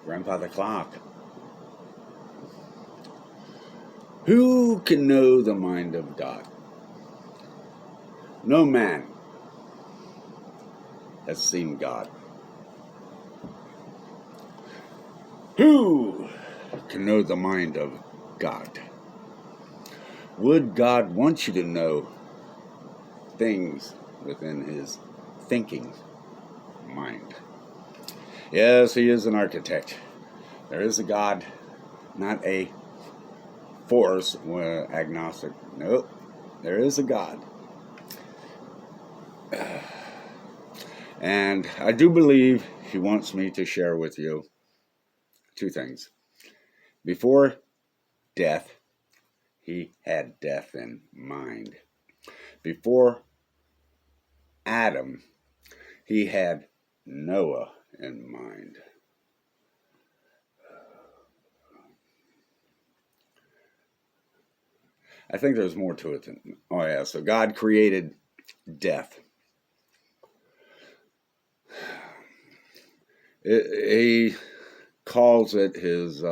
Grandpa the Clock. Who can know the mind of God? No man has seen God. Who can know the mind of God? Would God want you to know things within his thinking mind? Yes, he is an architect. There is a God, not a force, agnostic. Nope, there is a God. And I do believe he wants me to share with you two things. Before death, he had death in mind. Before Adam, he had Noah in mind. I think there's more to it than, so God created death. He calls it his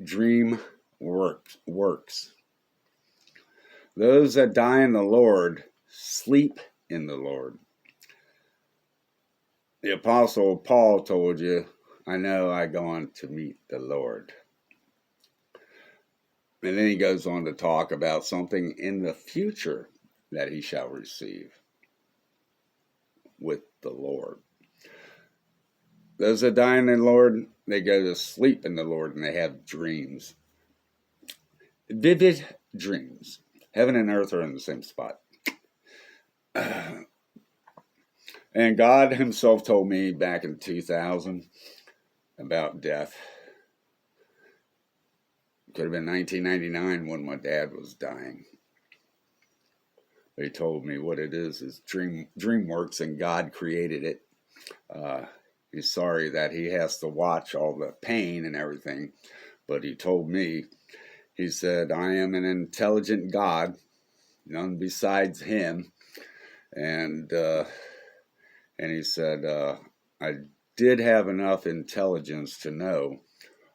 dream works. Those that die in the Lord sleep in the Lord. The Apostle Paul told you, I know I go on to meet the Lord. And then he goes on to talk about something in the future that he shall receive with the Lord. Those that die in the Lord, they go to sleep in the Lord and they have dreams. Vivid dreams. Heaven and earth are in the same spot. And God himself told me back in 2000 about death. It could have been 1999 when my dad was dying. He told me what it is DreamWorks, and God created it. He's sorry that he has to watch all the pain and everything, but he told me, he said, I am an intelligent God, none besides him. And he said, I did have enough intelligence to know,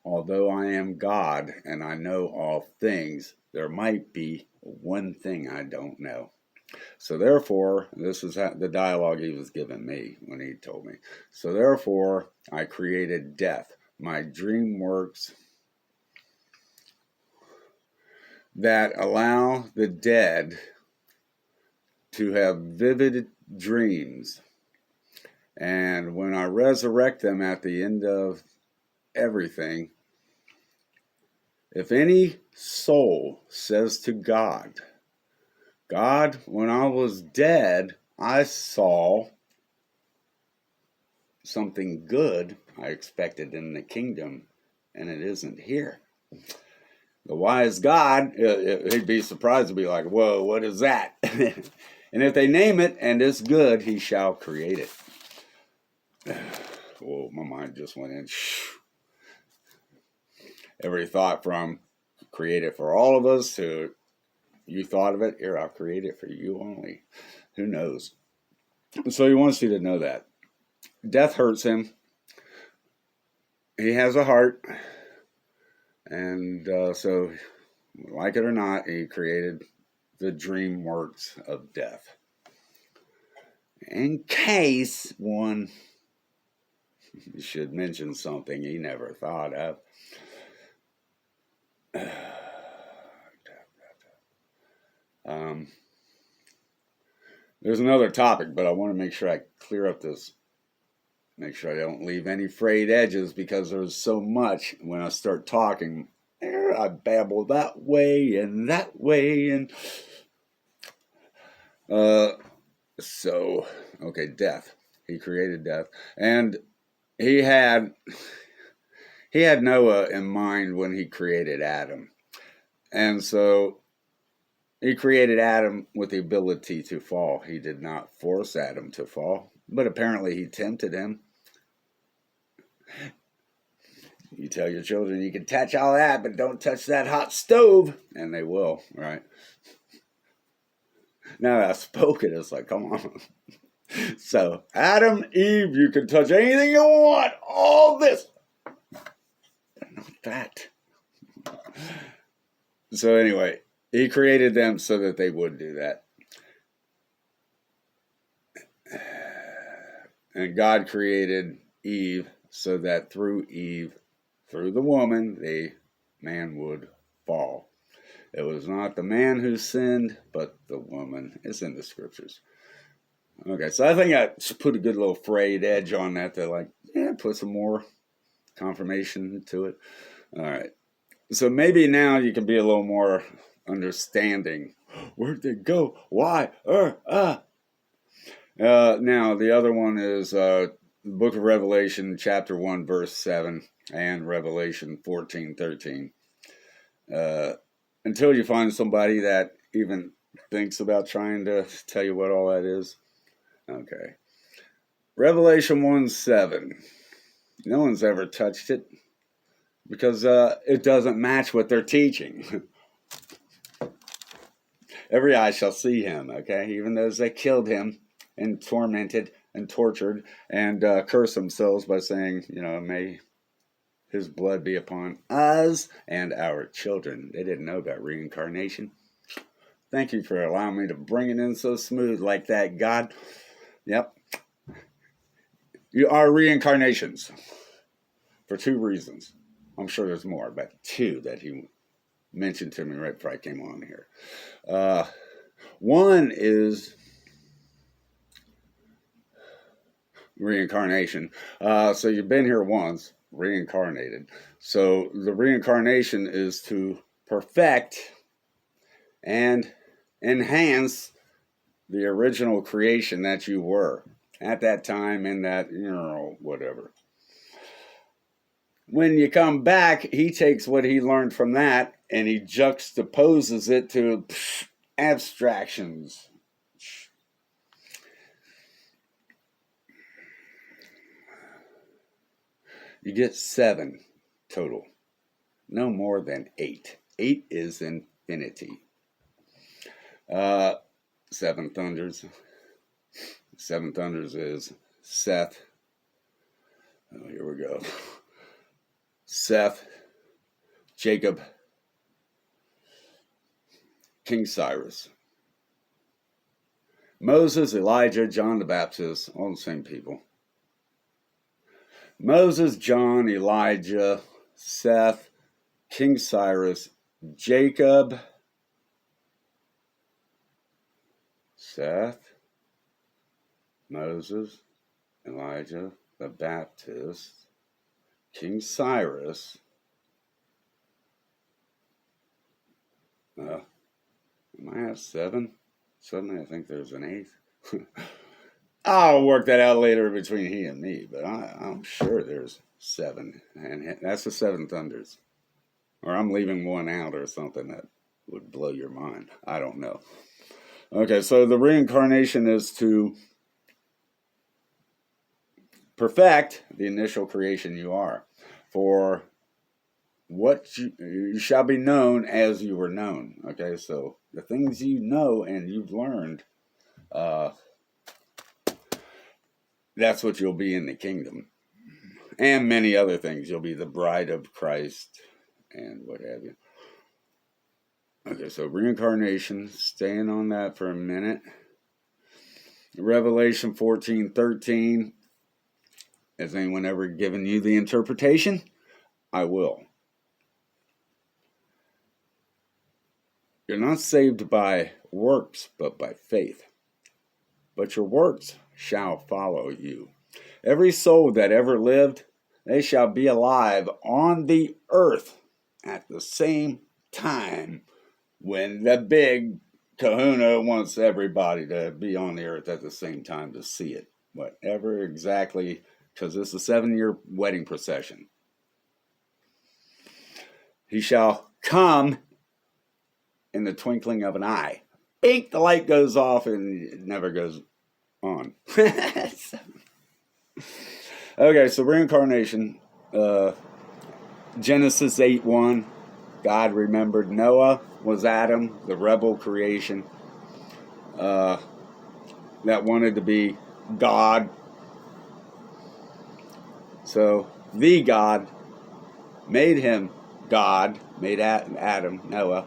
although I am God and I know all things, there might be one thing I don't know. So therefore, this is the dialogue he was giving me when he told me. So therefore, I created death, my dream works that allow the dead to have vivid dreams. And when I resurrect them at the end of everything, if any soul says to God, God, when I was dead, I saw something good I expected in the kingdom, and it isn't here. The wise God, he'd be surprised to be like, whoa, what is that? And if they name it and it's good, he shall create it. Whoa, my mind just went in. Every thought from create it for all of us to you thought of it, here, I'll create it for you only. Who knows? So he wants you to know that. Death hurts him. He has a heart. And so, like it or not, he created the dream works of death. In case one should mention something he never thought of. There's another topic, but I want to make sure I clear up this. Make sure I don't leave any frayed edges, because there's so much when I start talking. I babble that way and that way. And okay, death. He created death. And he had Noah in mind when he created Adam. And so he created Adam with the ability to fall. He did not force Adam to fall, but apparently he tempted him. You tell your children you can touch all that, but don't touch that hot stove, and they will, right? Now that I spoke it, it's like, come on. So, Adam, Eve, you can touch anything you want, all this, Fact. So anyway, he created them so that they would do that. And God created Eve so that through Eve, through the woman, the man would fall. It was not the man who sinned, but the woman. It's in the scriptures. Okay, so I think I should put a good little frayed edge on that to put some more confirmation to it. All right. So maybe now you can be a little more understanding. Where'd they go? Why? Now, the other one is the book of Revelation, chapter 1, verse 7, and Revelation 14:13. Until you find somebody that even thinks about trying to tell you what all that is. Okay. Revelation 1:7. No one's ever touched it because it doesn't match what they're teaching. Every eye shall see him, okay? Even those that killed him and tormented and tortured and cursed themselves by saying, may his blood be upon us and our children. They didn't know about reincarnation. Thank you for allowing me to bring it in so smooth like that, God. Yep. You are reincarnations for 2 reasons. I'm sure there's more, but 2 that he mentioned to me right before I came on here. One is reincarnation. So you've been here once, reincarnated. So the reincarnation is to perfect and enhance the original creation that you were at that time in that, whatever. When you come back, he takes what he learned from that and he juxtaposes it to abstractions. You get 7 total. No more than 8. 8 is infinity. 7 thunders. 7 thunders is Seth. Oh, here we go. Seth, Jacob, King Cyrus, Moses, Elijah, John the Baptist, all the same people. Moses, John, Elijah, Seth, King Cyrus, Jacob, Seth, Moses, Elijah, the Baptist, King Cyrus. Am I at 7? Suddenly I think there's an 8th. I'll work that out later between he and me, but I'm sure there's 7. And that's the 7 thunders. Or I'm leaving one out or something that would blow your mind. I don't know. Okay, so the reincarnation is to perfect the initial creation you are. For what you shall be known as you were known. Okay, so the things you know and you've learned, that's what you'll be in the kingdom. And many other things. You'll be the bride of Christ and what have you. Okay, so reincarnation, staying on that for a minute. Revelation 14:13. Has anyone ever given you the interpretation? I will. You're not saved by works, but by faith. But your works shall follow you. Every soul that ever lived, they shall be alive on the earth at the same time when the big kahuna wants everybody to be on the earth at the same time to see it. Whatever exactly, because it's a 7-year wedding procession. He shall come in the twinkling of an eye. Bink, the light goes off and it never goes on. Okay, so reincarnation. Genesis 8:1. God remembered Noah was Adam, the rebel creation that wanted to be God. So the God made him God, made Adam, Noah,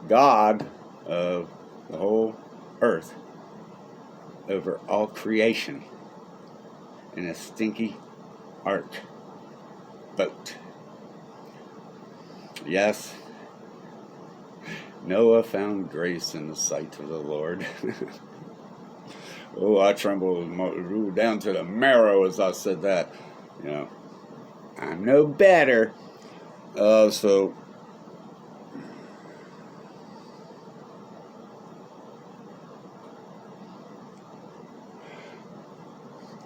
God of the whole earth, over all creation, in a stinky ark boat. Yes, Noah found grace in the sight of the Lord. Oh, I trembled down to the marrow as I said that. You know, I'm no better. So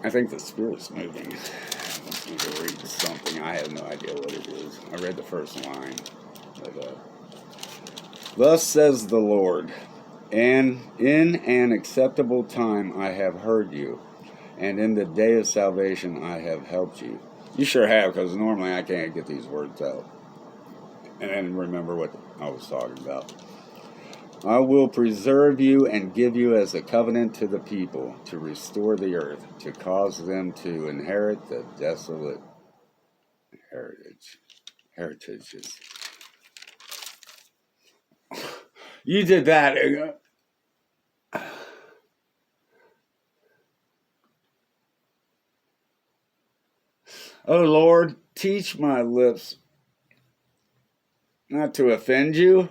I think the Spirit's moving. I want me to read something. I have no idea what it is. I read the first line. But, thus says the Lord, and in an acceptable time I have heard you, and in the day of salvation I have helped you. You sure have, because normally I can't get these words out and then remember what I was talking about. I will preserve you and give you as a covenant to the people, to restore the earth, to cause them to inherit the desolate heritages. You did that. Oh Lord, teach my lips not to offend you.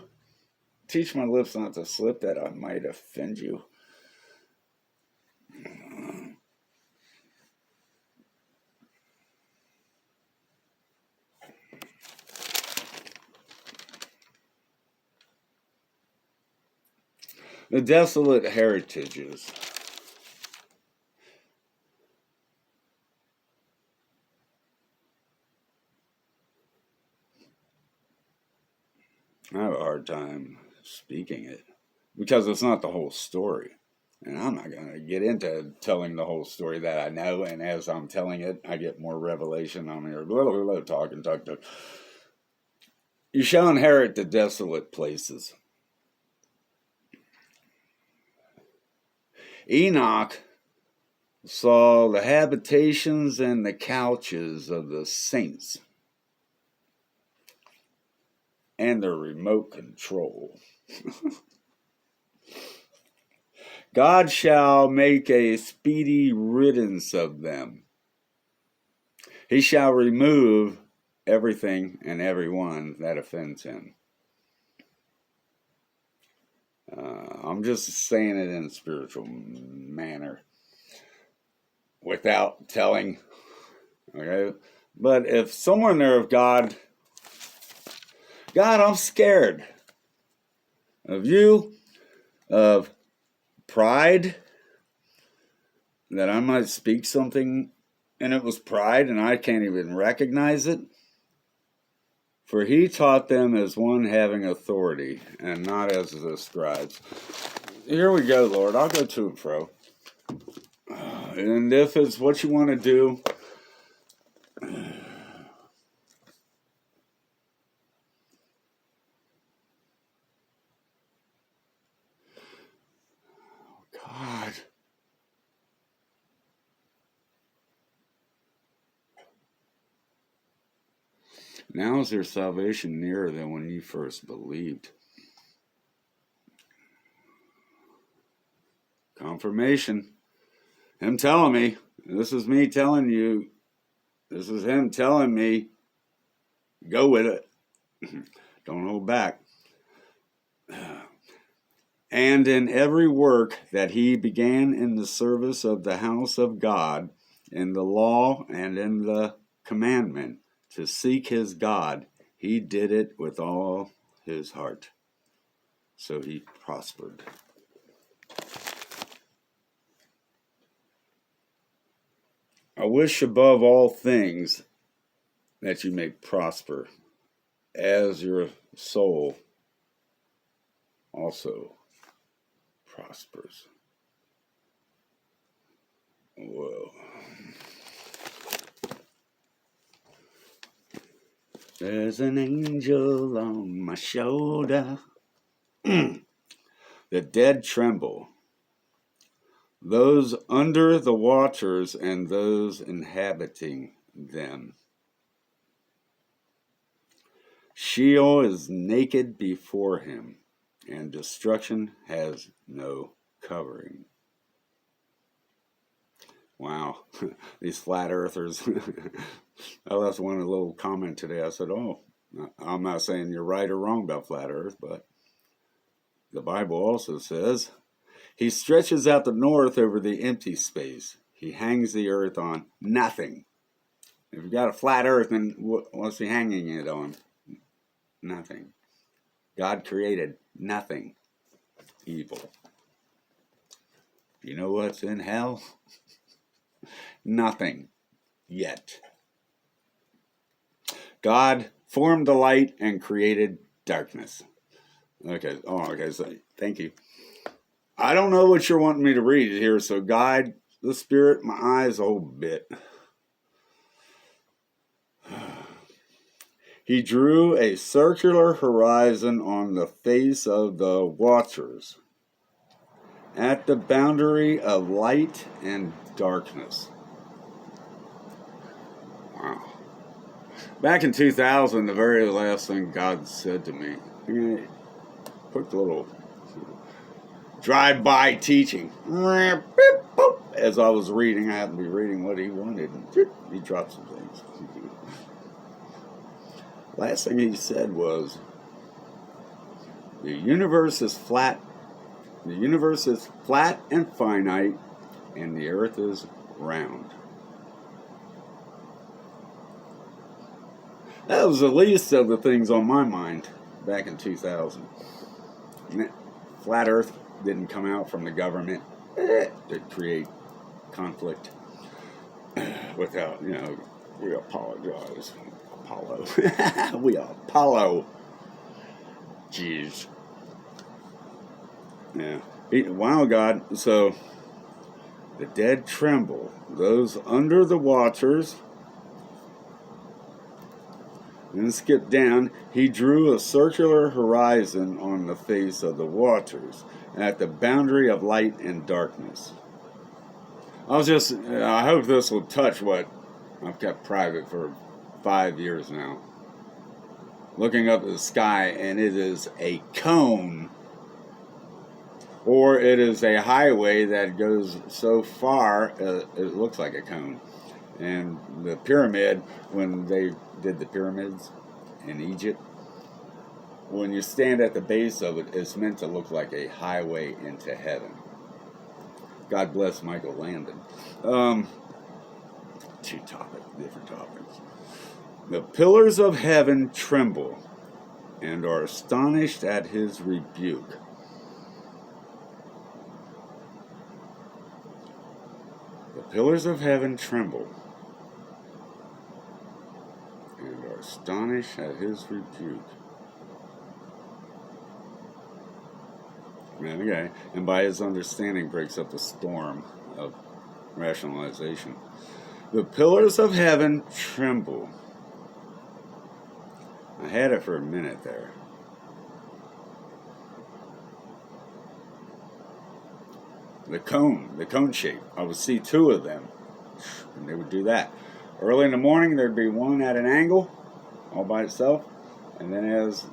Teach my lips not to slip, that I might offend you. The desolate heritages. I have a hard time speaking it because it's not the whole story. And I'm not going to get into telling the whole story that I know. And as I'm telling it, I get more revelation. I'm here, talking. You shall inherit the desolate places. Enoch saw the habitations and the couches of the saints and their remote control. God shall make a speedy riddance of them. He shall remove everything and everyone that offends him. I'm just saying it in a spiritual manner without telling. Okay? But if someone there of God, I'm scared of you, of pride, that I might speak something and it was pride and I can't even recognize it. For he taught them as one having authority and not as the scribes. Here we go, Lord. I'll go to and fro. And if it's what you want to do, God. Now is their salvation nearer than when you first believed. Confirmation. Him telling me. This is me telling you. This is him telling me. Go with it. Don't hold back. And in every work that he began in the service of the house of God, in the law and in the commandment, to seek his God, he did it with all his heart. So he prospered. I wish above all things that you may prosper, as your soul also prospers. Whoa. There's an angel on my shoulder. The dead tremble. Those under the waters and those inhabiting them. Sheol is naked before him, and destruction has no covering. Wow, these flat earthers. I left one a little comment today. I said, oh, I'm not saying you're right or wrong about flat earth, but the Bible also says, he stretches out the north over the empty space. He hangs the earth on nothing. If you've got a flat earth, then what's he hanging it on? Nothing. God created nothing evil. You know what's in hell? Nothing yet. God formed the light and created darkness. Okay. Oh, okay. So thank you. I don't know what you're wanting me to read here, so guide the spirit, my eyes a whole bit. He drew a circular horizon on the face of the waters, at the boundary of light and darkness. Wow. Back in 2000, the very last thing God said to me, quick little drive-by teaching. As I was reading, I happened to be reading what he wanted, and he dropped some things. Last thing he said was, the universe is flat. The universe is flat and finite, and the earth is round. That was the least of the things on my mind back in 2000. Flat earth didn't come out from the government to create conflict without, we apologize. Apollo. We Apollo. Jeez. Yeah. Wow, God. So, the dead tremble. Those under the waters. And skip down. He drew a circular horizon on the face of the waters, at the boundary of light and darkness. I hope this will touch what I've kept private for 5 years now. Looking up at the sky, and it is a cone, or it is a highway that goes so far, it looks like a cone. And the pyramid, when they did the pyramids in Egypt, when you stand at the base of it, it's meant to look like a highway into heaven. God bless Michael Landon. Different topics. The pillars of heaven tremble and are astonished at his rebuke. The pillars of heaven tremble and are astonished at his rebuke. Okay, and by his understanding breaks up the storm of rationalization. The pillars of heaven tremble. I had it for a minute there. The cone shape. I would see two of them, and they would do that. Early in the morning, there'd be one at an angle, all by itself, and then as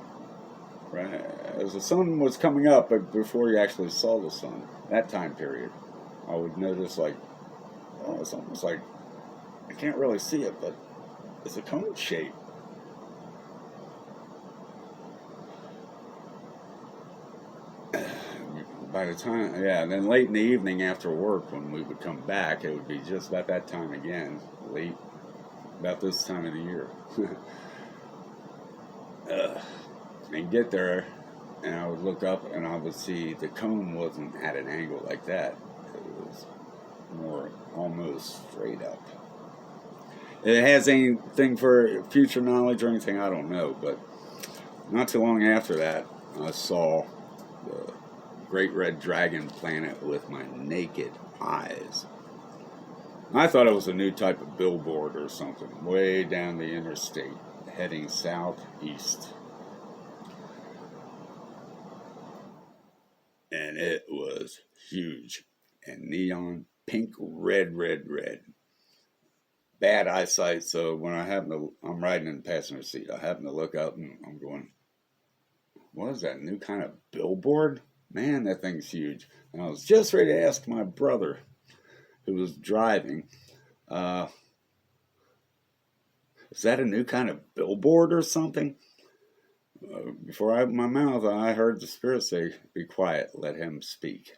the sun was coming up, but before you actually saw the sun, that time period, I would notice it's almost like, I can't really see it, but it's a cone shape. By the time, and then late in the evening after work, when we would come back, it would be just about that time again, late, about this time of the year. And get there, and I would look up, and I would see the cone wasn't at an angle like that. It was more almost straight up. It has anything for future knowledge or anything, I don't know, but not too long after that, I saw the Great Red Dragon planet with my naked eyes. I thought it was a new type of billboard or something, way down the interstate, heading southeast. And it was huge and neon pink, red. bad eyesight, so when I'm riding in the passenger seat, I happen to look up and I'm going, what is that, new kind of billboard? Man, that thing's huge. And I was just ready to ask my brother, who was driving, is that a new kind of billboard or something? Before I opened my mouth, I heard the Spirit say, be quiet, let him speak.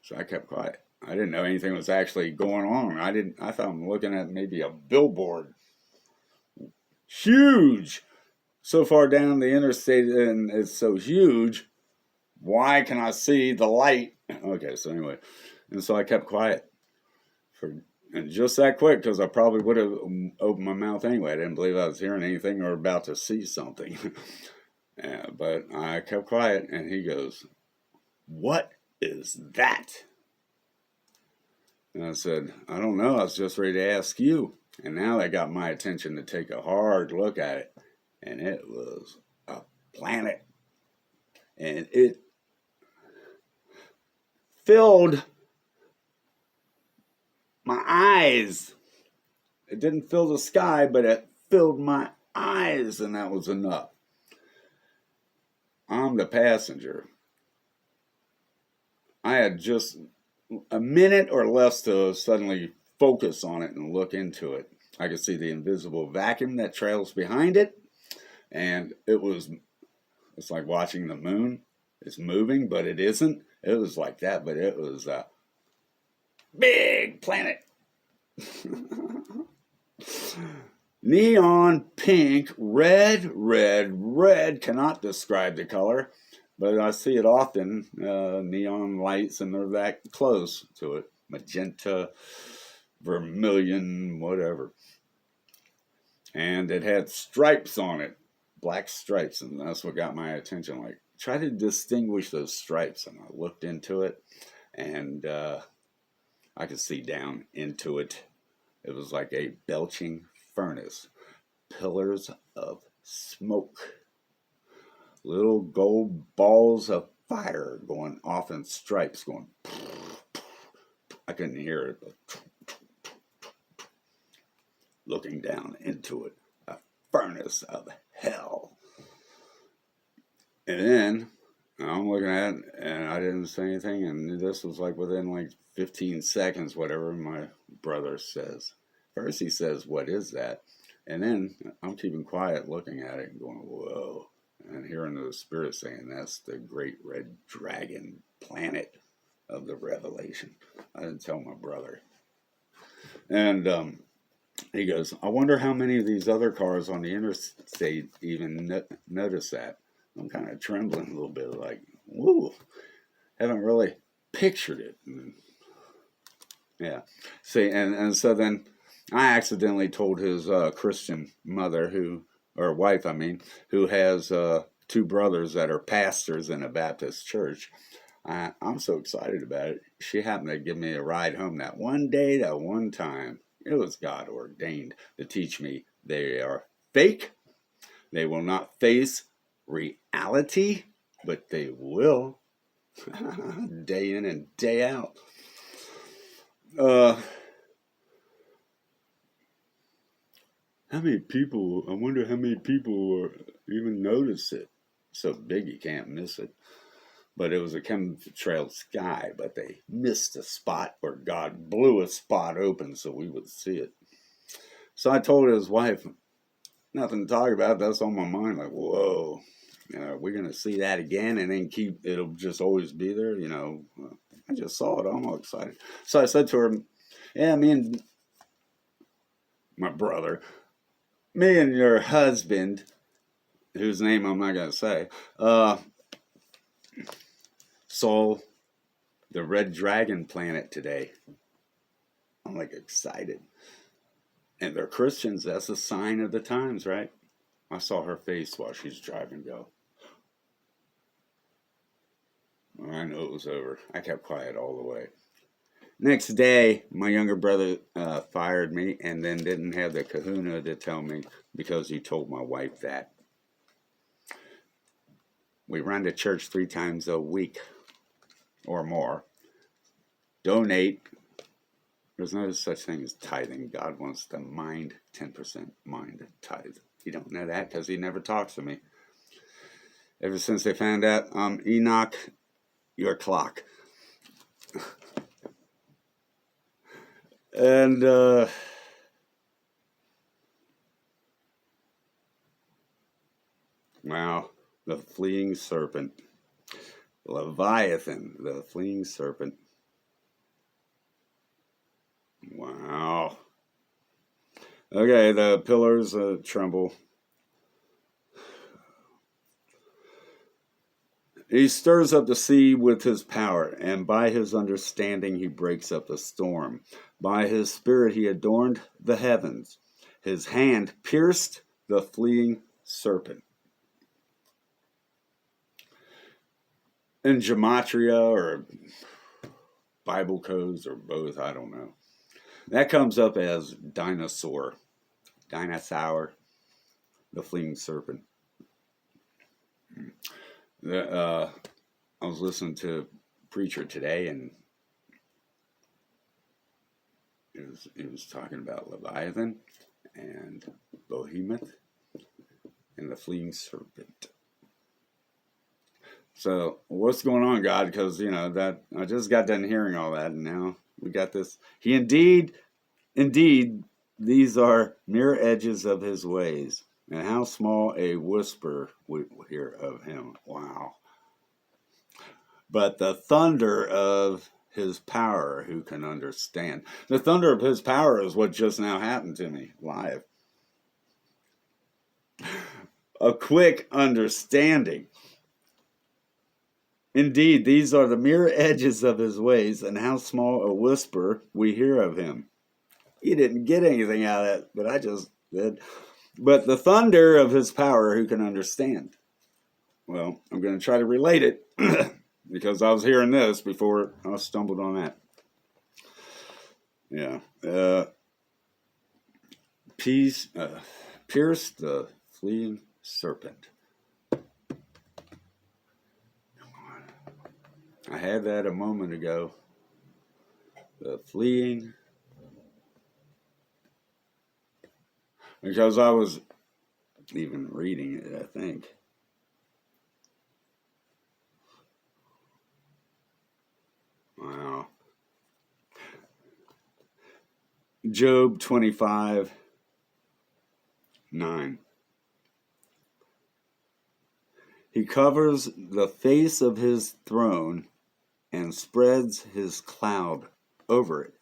So I kept quiet. I didn't know anything was actually going on. I thought I'm looking at maybe a billboard. Huge! So far down the interstate, and it's so huge, why can I see the light? Okay, so anyway, and so I kept quiet and just that quick, because I probably would have opened my mouth anyway. I didn't believe I was hearing anything or about to see something. Yeah, but I kept quiet, and he goes, what is that? And I said, I don't know. I was just ready to ask you. And now that got my attention to take a hard look at it. And it was a planet. And it filled my eyes. It didn't fill the sky, but it filled my eyes, and that was enough. I'm the passenger. I had just a minute or less to suddenly focus on it and look into it. I could see the invisible vacuum that trails behind it, and it's like watching the moon. It's moving, but it isn't. It was like that, but it was a big planet. Neon pink, red, red, red. Cannot describe the color, but I see it often. Neon lights, and they're that close to it. Magenta, vermilion, whatever. And it had stripes on it, black stripes, and that's what got my attention. Like, try to distinguish those stripes. And I looked into it, and I could see down into it. It was like a belching furnace, pillars of smoke, little gold balls of fire going off in stripes, going. I couldn't hear it, but looking down into it, a furnace of hell. And then I'm looking at it, and I didn't say anything, and this was like within like 15 seconds, whatever. My brother says, first he says, what is that? And then I'm keeping quiet, looking at it and going, whoa, and hearing the Spirit saying, that's the great red dragon planet of the Revelation. I didn't tell my brother. And he goes, I wonder how many of these other cars on the interstate even notice that. I'm kind of trembling a little bit, like, whoa, haven't really pictured it. Yeah. See, and so then I accidentally told his Christian mother, wife, who has two brothers that are pastors in a Baptist church. I'm so excited about it. She happened to give me a ride home that one day, that one time. It was God ordained to teach me they are fake. They will not face reality, but they will day in and day out. I wonder how many people even notice it. So big you can't miss it. But it was a chemtrailed sky, but they missed a spot where God blew a spot open so we would see it. So I told his wife, nothing to talk about, that's on my mind, like, whoa, we're going to see that again, and then it'll just always be there, I just saw it, I'm all excited. So I said to her, yeah, me and my brother, me and your husband, whose name I'm not going to say, saw the red dragon planet today. I'm like excited. And they're Christians. That's a sign of the times, right? I saw her face while she's driving go. I knew it was over. I kept quiet all the way. Next day, my younger brother fired me and then didn't have the kahuna to tell me because he told my wife that. We run to church 3 times a week or more. Donate There's no such thing as tithing. God wants the 10% mind tithe. You don't know that because he never talks to me. Ever since they found out Enoch, your clock. And wow, the fleeing serpent. Leviathan, the fleeing serpent. Wow. Okay, the pillars tremble. He stirs up the sea with his power, and by his understanding he breaks up the storm. By his spirit he adorned the heavens. His hand pierced the fleeing serpent. In gematria or Bible codes or both, I don't know. That comes up as dinosaur, the fleeing serpent. I was listening to a preacher today, and he was talking about Leviathan and Behemoth and the fleeing serpent. So what's going on, God? Because, that I just got done hearing all that, and now we got this. He indeed, these are mere edges of his ways, and how small a whisper we hear of him. Wow. But the thunder of his power, who can understand? The thunder of his power is what just now happened to me live. A quick understanding. Indeed, these are the mere edges of his ways, and how small a whisper we hear of him. You didn't get anything out of it, but I just did. But the thunder of his power, who can understand? Well, I'm going to try to relate it, because I was hearing this before I stumbled on that. Yeah. Pierce the fleeing serpent. I had that a moment ago. The fleeing. Because I was even reading it, I think. Wow. Job 25:9. He covers the face of his throne and spreads his cloud over it.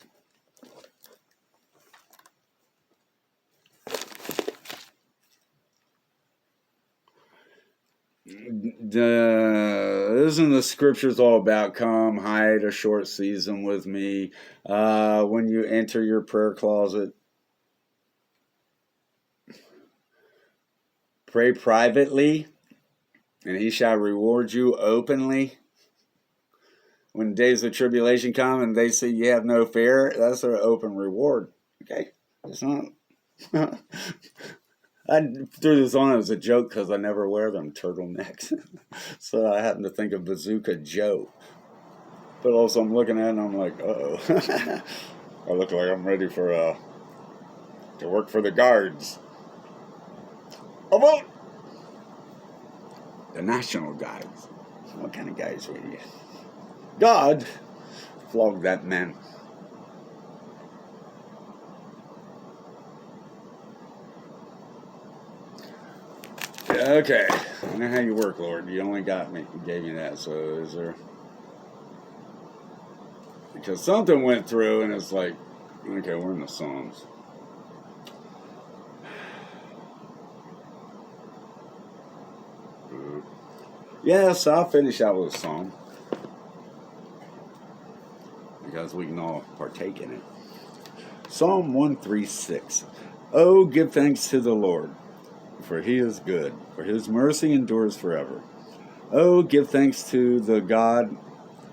Isn't the scriptures all about come hide a short season with me when you enter your prayer closet? Pray privately, and he shall reward you openly. When days of tribulation come and they see you have no fear, that's an open reward. Okay? It's not. I threw this on as a joke because I never wear them turtlenecks. So I happen to think of Bazooka Joe. But also I'm looking at it and I'm like, uh-oh. I look like I'm ready to work for the guards. How about the National Guards? What kind of guys were you? God flogged that man. Okay, I know how you work, Lord. You only gave me that. So is there? Because something went through, and it's like, okay, we're in the Psalms. Yes, I'll finish out with a psalm. Because we can all partake in it. Psalm 136. Oh, give thanks to the Lord, for he is good, for his mercy endures forever. Oh, give thanks to the God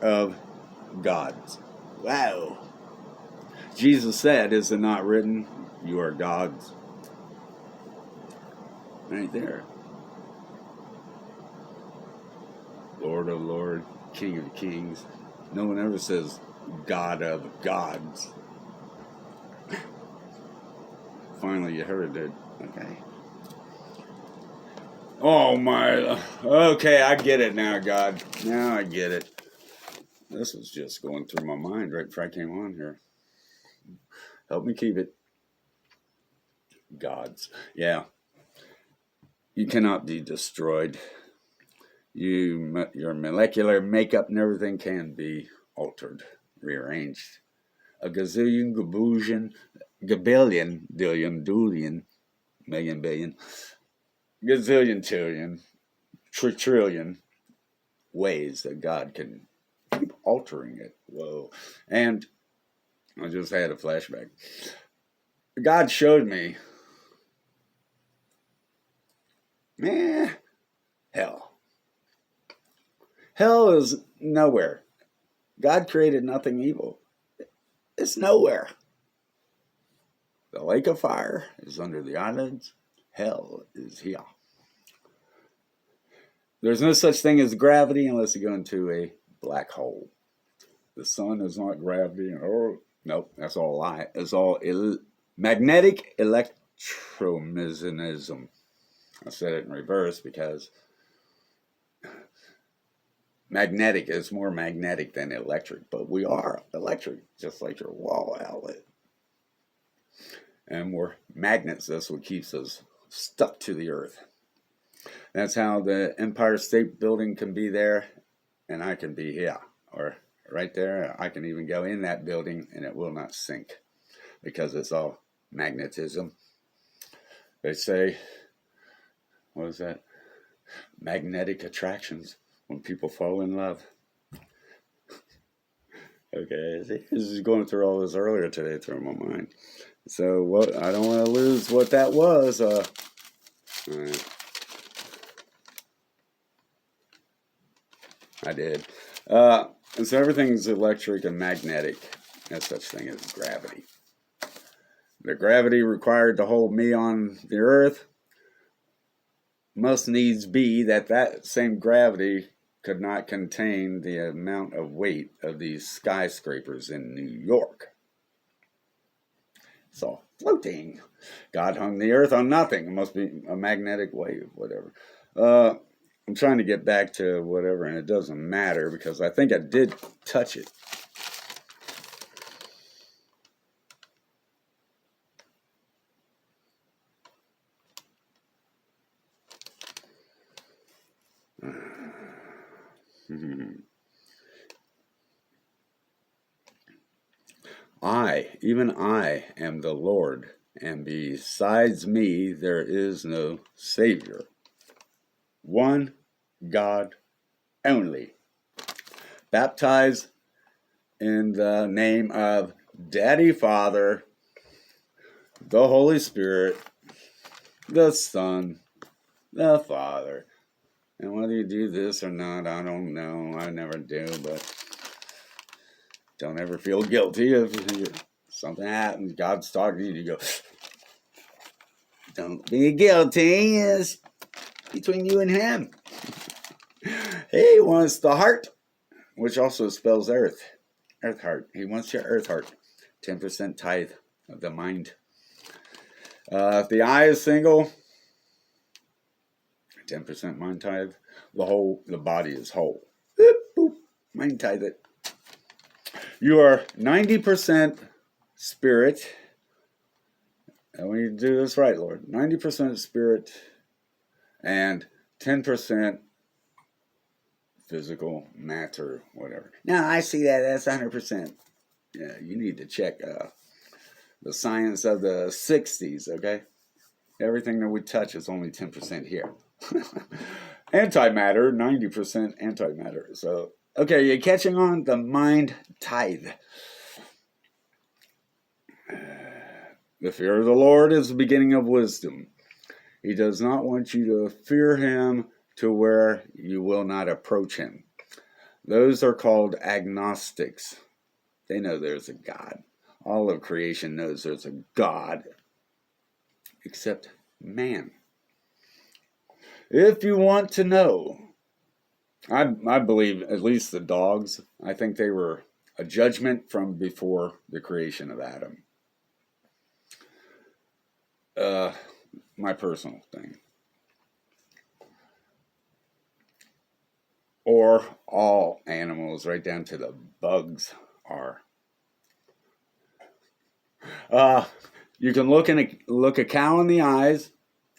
of gods. Wow. Jesus said, is it not written, you are gods? Right there. Lord of Lords, King of Kings. No one ever says God of gods. finally you heard it. Okay. Oh my. Okay, I get it now, God. Now I get it. This was just going through my mind right before I came on here. Help me keep it. Gods. Yeah. You cannot be destroyed. Your molecular makeup and everything can be altered, rearranged. A gazillion, gabillion, dillion, million, billion, gazillion, trillion, trillion ways that God can keep altering it. Whoa. And I just had a flashback. God showed me, hell. Hell is nowhere. God created nothing evil. It's nowhere. The lake of fire is under the islands. Hell is here. There's no such thing as gravity unless you go into a black hole. The sun is not gravity. Oh, nope, that's all a lie. It's all magnetic electromagnetism. I said it in reverse because magnetic is more magnetic than electric, but we are electric, just like your wall outlet. And we're magnets. That's what keeps us stuck to the earth. That's how the Empire State Building can be there, and I can be here, or right there. I can even go in that building, and it will not sink, because it's all magnetism. They say, what is that? Magnetic attractions. When people fall in love. Okay, this is going through all this earlier today through my mind. So what? I don't want to lose what that was. I did. And so everything's electric and magnetic. There's such thing as gravity. The gravity required to hold me on the earth must needs be that same gravity could not contain the amount of weight of these skyscrapers in New York. It's all floating. God hung the earth on nothing. It must be a magnetic wave, whatever. I'm trying to get back to whatever, and it doesn't matter because I think I did touch it. Even I am the Lord, and besides me there is no Savior. One God only. Baptized in the name of Daddy Father, the Holy Spirit, the Son, the Father. And whether you do this or not, I don't know. I never do, but don't ever feel guilty if something happens. God's talking to you, you go, don't be guilty. It's between you and him. He wants the heart, which also spells earth. Earth heart. He wants your earth heart. 10% tithe of the mind. If the eye is single, 10% mind tithe. The body is whole. Boop, boop, mind tithe it. You are 90% spirit. And we do this right, Lord. 90% spirit and 10% physical matter, whatever. Now, I see that's 100%. Yeah, you need to check the science of the 60s, okay? Everything that we touch is only 10% here. Antimatter, 90% antimatter. So, okay, you're catching on? The mind tithe. The fear of the Lord is the beginning of wisdom. He does not want you to fear him to where you will not approach him. Those are called agnostics. They know there's a God. All of creation knows there's a God, except man. If you want to know, I believe at least the dogs, I think they were a judgment from before the creation of Adam. my personal thing. Or all animals, right down to the bugs, are. You can look a cow in the eyes,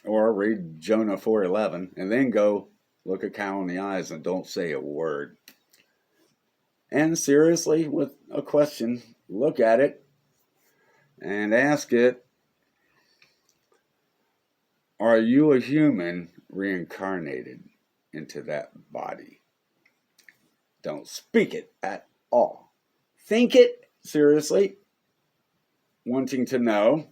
or read Jonah 4:11, and then go look a cow in the eyes and don't say a word. And seriously, with a question, look at it and ask it, are you a human reincarnated into that body? Don't speak it at all. Think it seriously, wanting to know,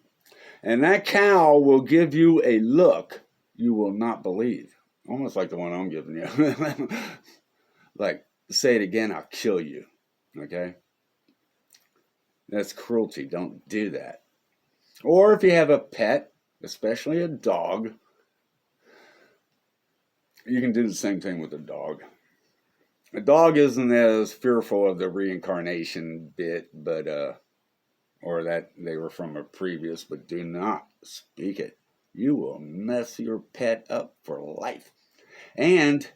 and that cow will give you a look you will not believe. Almost like the one I'm giving you. Like, say it again, I'll kill you. Okay? That's cruelty. Don't do that. Or if you have a pet, especially a dog, you can do the same thing with a dog. A dog isn't as fearful of the reincarnation bit, but or that they were from a previous, but do not speak it. You will mess your pet up for life. And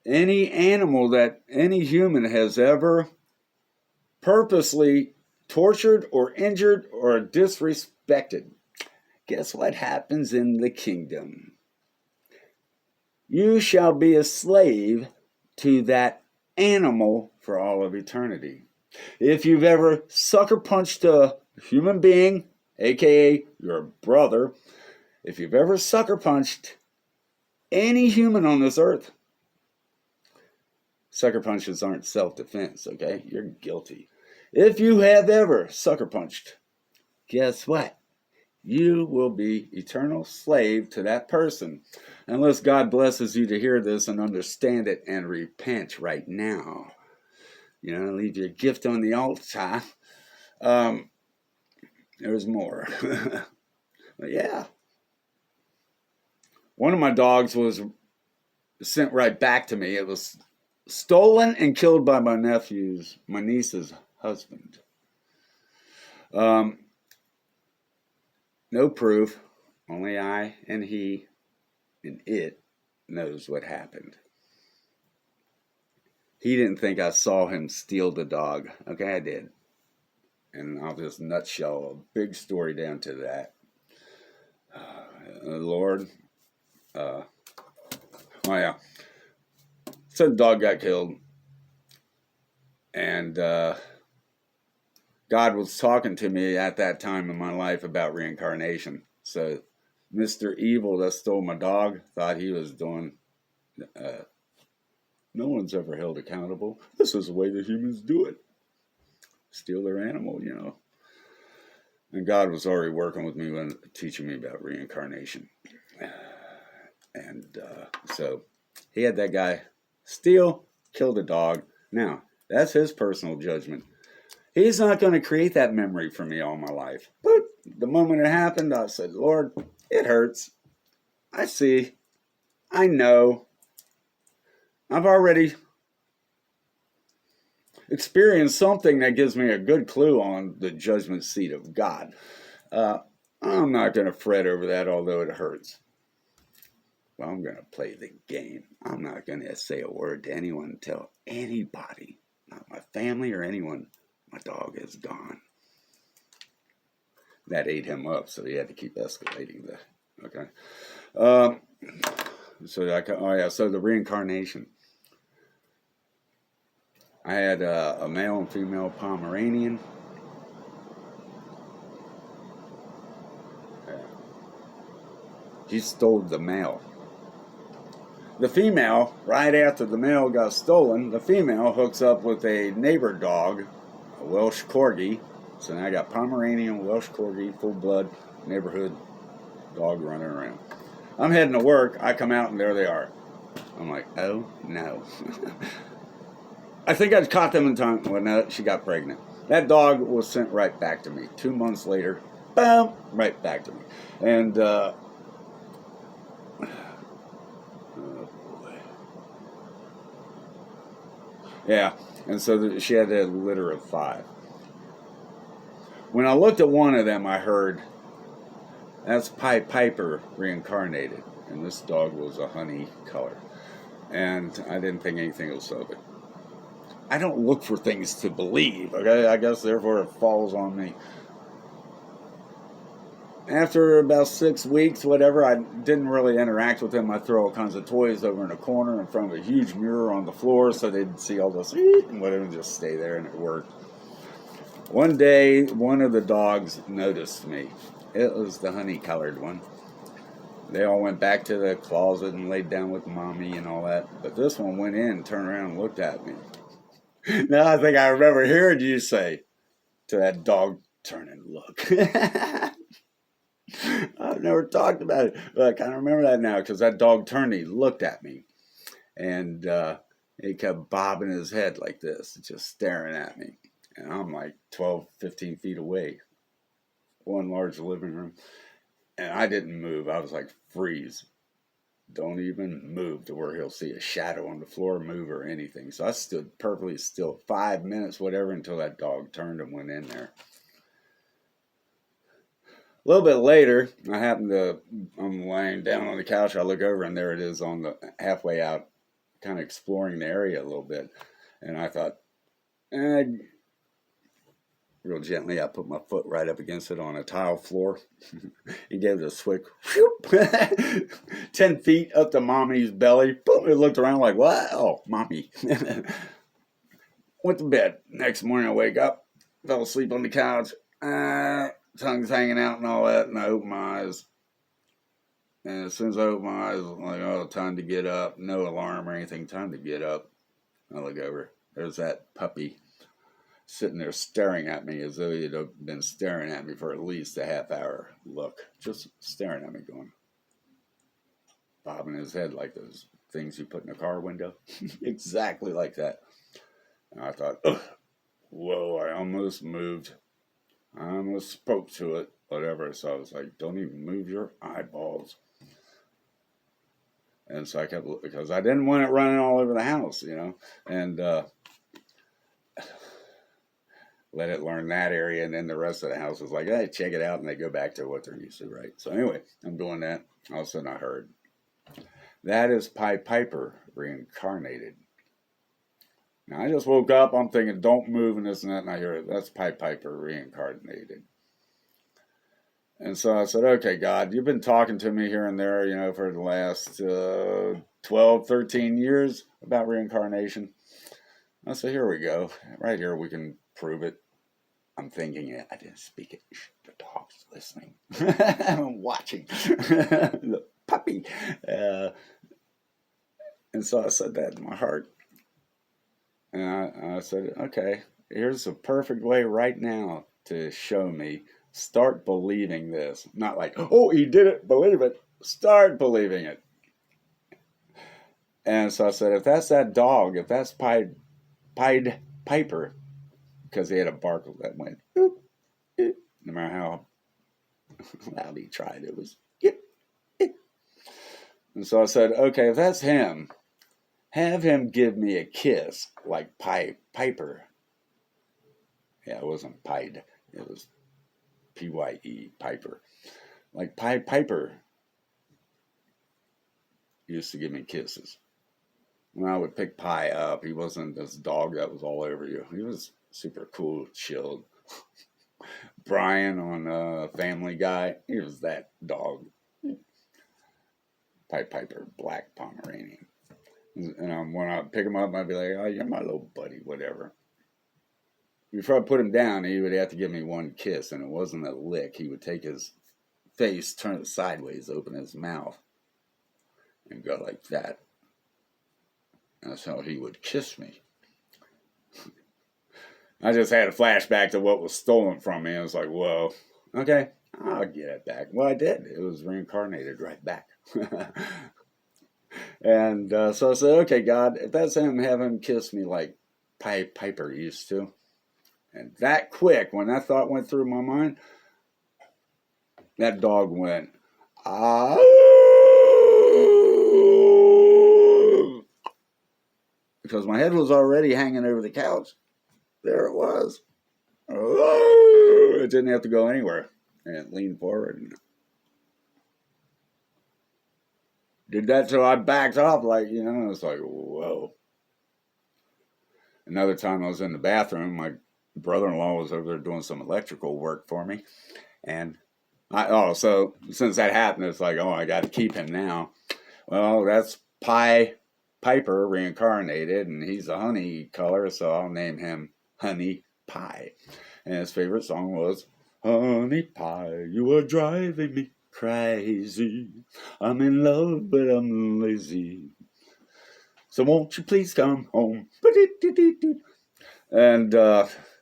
any animal that any human has ever purposely tortured or injured or disrespected, guess what happens in the kingdom? You shall be a slave to that animal for all of eternity. If you've ever sucker punched a human being, aka your brother, if you've ever sucker punched any human on this earth, sucker punches aren't self-defense, okay? You're guilty. If you have ever sucker punched, guess what? You will be eternal slave to that person. Unless God blesses you to hear this and understand it and repent right now. You know, leave your gift on the altar. There's more. But yeah. One of my dogs was sent right back to me. It was stolen and killed by my niece's husband. No proof. Only I and he and it knows what happened. He didn't think I saw him steal the dog. Okay, I did. And I'll just nutshell a big story down to that. Lord, oh yeah. So the dog got killed. And God was talking to me at that time in my life about reincarnation. So Mr. Evil that stole my dog thought he was doing... no one's ever held accountable. This is the way the humans do it. Steal their animal, you know. And God was already working with me when teaching me about reincarnation. And so he had that guy steal, kill the dog. Now, that's his personal judgment. He's not going to create that memory for me all my life. But the moment it happened, I said, Lord, it hurts. I see. I know. I've already experienced something that gives me a good clue on the judgment seat of God. I'm not going to fret over that, although it hurts. Well, I'm going to play the game. I'm not going to say a word to anyone, tell anybody, not my family or anyone, my dog is gone. That ate him up, so he had to keep escalating that. Okay. So the reincarnation. I had a male and female Pomeranian. He stole the male. The female, right after the male got stolen, the female hooks up with a neighbor dog, a Welsh Corgi. So now I got Pomeranian, Welsh Corgi, full-blood neighborhood dog running around. I'm heading to work. I come out and there they are. I'm like, oh no. I think I caught them in time. Well, no, she got pregnant. That dog was sent right back to me. 2 months later, boom, right back to me. And oh boy. Yeah, and so she had a litter of 5. When I looked at one of them, I heard, That's Pied Piper reincarnated, and this dog was a honey color. And I didn't think anything else of it. I don't look for things to believe, okay? I guess therefore it falls on me. After about 6 weeks, whatever, I didn't really interact with them. I throw all kinds of toys over in a corner in front of a huge mirror on the floor so they'd see all this and whatever, and just stay there, and it worked. One day, one of the dogs noticed me. It was the honey-colored one. They all went back to the closet and laid down with mommy and all that. But this one went in, turned around, and looked at me. Now I think I remember hearing you say to that dog, "Turn and look." I've never talked about it, but I kind of remember that now because that dog turned, he looked at me, and he kept bobbing his head like this, just staring at me. And I'm like 12, 15 feet away, one large living room, and I didn't move. I was like, freeze. Don't even move to where he'll see a shadow on the floor, move, or anything. So I stood perfectly still, 5 minutes, whatever, until that dog turned and went in there. A little bit later, I'm laying down on the couch. I look over, and there it is on the halfway out, kind of exploring the area a little bit. And I thought, real gently, I put my foot right up against it on a tile floor. He gave it a swift, 10 feet up to mommy's belly. Boom! It looked around like, wow, mommy. Went to bed. Next morning, I wake up, fell asleep on the couch. Tongue's hanging out and all that, and I open my eyes. And as soon as I open my eyes, I'm like, oh, time to get up. No alarm or anything, time to get up. I look over. There's that puppy sitting there staring at me as though he'd have been staring at me for at least a half hour. Look, just staring at me going, bobbing his head like those things you put in a car window. Exactly like that. And I thought, whoa, I almost moved. I almost spoke to it, whatever. So I was like, don't even move your eyeballs. And so I kept, because I didn't want it running all over the house, and let it learn that area. And then the rest of the house was like, hey, check it out. And they go back to what they're used to, right? So anyway, I'm doing that. All of a sudden I heard, that is Pied Piper reincarnated. Now, I just woke up, I'm thinking, don't move and this and that, and I hear it. That's Pied Piper reincarnated. And so I said, okay, God, you've been talking to me here and there, for the last 12, 13 years about reincarnation. I said, here we go. Right here we can prove it. I'm thinking it. I didn't speak it. Shh, the dog's listening. I'm watching. The puppy. And so I said that in my heart. And I said, okay, here's a perfect way right now to show me. Start believing this. Not like, oh, he did it, believe it. Start believing it. And so I said, if that's that dog, if that's Pied Piper, because he had a bark that went, oop, oop, no matter how loud he tried, it was, yip, yip. And so I said, okay, if that's him, have him give me a kiss like Pied Piper. Yeah, it wasn't Pied. It was P-Y-E, Piper. Like Pied Piper used to give me kisses. When I would pick Pie up, he wasn't this dog that was all over you. He was super cool, chilled. Brian on Family Guy, he was that dog. Pied Piper, black Pomeranian. And when I pick him up, I'd be like, oh, you're my little buddy, whatever. Before I put him down, he would have to give me one kiss, and it wasn't a lick. He would take his face, turn it sideways, open his mouth, and go like that. And that's how he would kiss me. I just had a flashback to what was stolen from me. I was like, whoa, okay, I'll get it back. Well, I did. It was reincarnated right back. And so I said, okay, God, if that's him, have him kiss me like Pied Piper used to. And that quick, when that thought went through my mind, that dog went, ah. Because my head was already hanging over the couch. There it was. Oh. It didn't have to go anywhere. And it leaned forward and Did that till I backed up, like, you know, it's like, whoa. Another time I was in the bathroom, my brother-in-law was over there doing some electrical work for me. And so since that happened, it's like, oh, I got to keep him now. Well, that's Piper reincarnated, and he's a honey color, so I'll name him Honey Pie. And his favorite song was Honey Pie, you are driving me crazy. I'm in love, but I'm lazy. So won't you please come home? And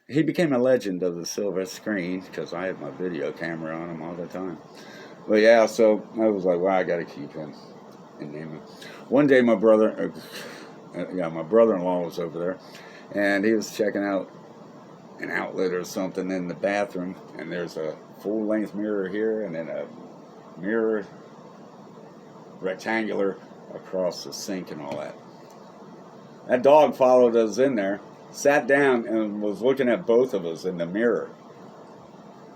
he became a legend of the silver screen because I had my video camera on him all the time. But yeah, so I was like, well, I got to keep him and name him. One day, my brother-in-law was over there, and he was checking out an outlet or something in the bathroom, and there's a full-length mirror here, and then a mirror rectangular across the sink and all that. That dog followed us in there, sat down, and was looking at both of us in the mirror.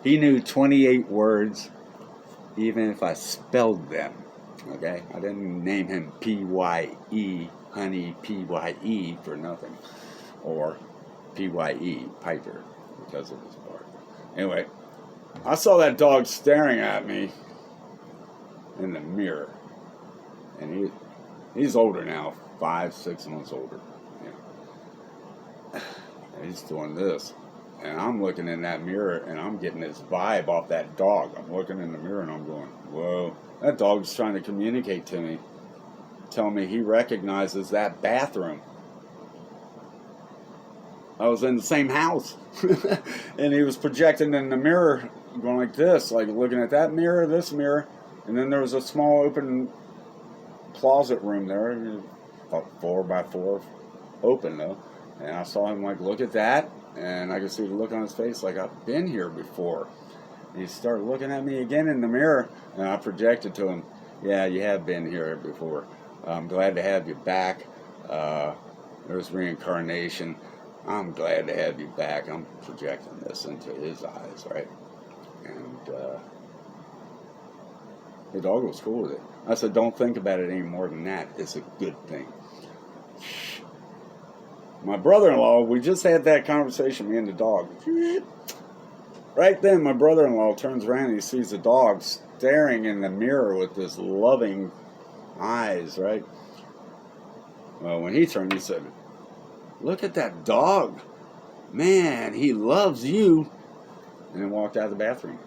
He knew 28 words, even if I spelled them. Okay? I didn't name him P-Y-E, Honey P-Y-E for nothing. Or P-Y-E, Piper, because of his bark. Anyway, I saw that dog staring at me in the mirror. And he's older now, 5-6 months older. Yeah. He's doing this. And I'm looking in that mirror, and I'm getting this vibe off that dog. I'm looking in the mirror, and I'm going, whoa, that dog's trying to communicate to me, telling me he recognizes that bathroom. I was in the same house, and he was projecting in the mirror, going like this, like looking at that mirror, this mirror, and then there was a small open closet room there, about 4x4 open though, and I saw him like look at that, and I could see the look on his face like I've been here before. And he started looking at me again in the mirror, and I projected to him, yeah, you have been here before. I'm glad to have you back. There's reincarnation. I'm glad to have you back. I'm projecting this into his eyes, right? And the dog was cool with it. I said, don't think about it any more than that. It's a good thing. My brother-in-law, we just had that conversation, me and the dog. Right then, my brother-in-law turns around and he sees the dog staring in the mirror with this loving eyes, right? Well, when he turned, he said, look at that dog. Man, he loves you. And then walked out of the bathroom.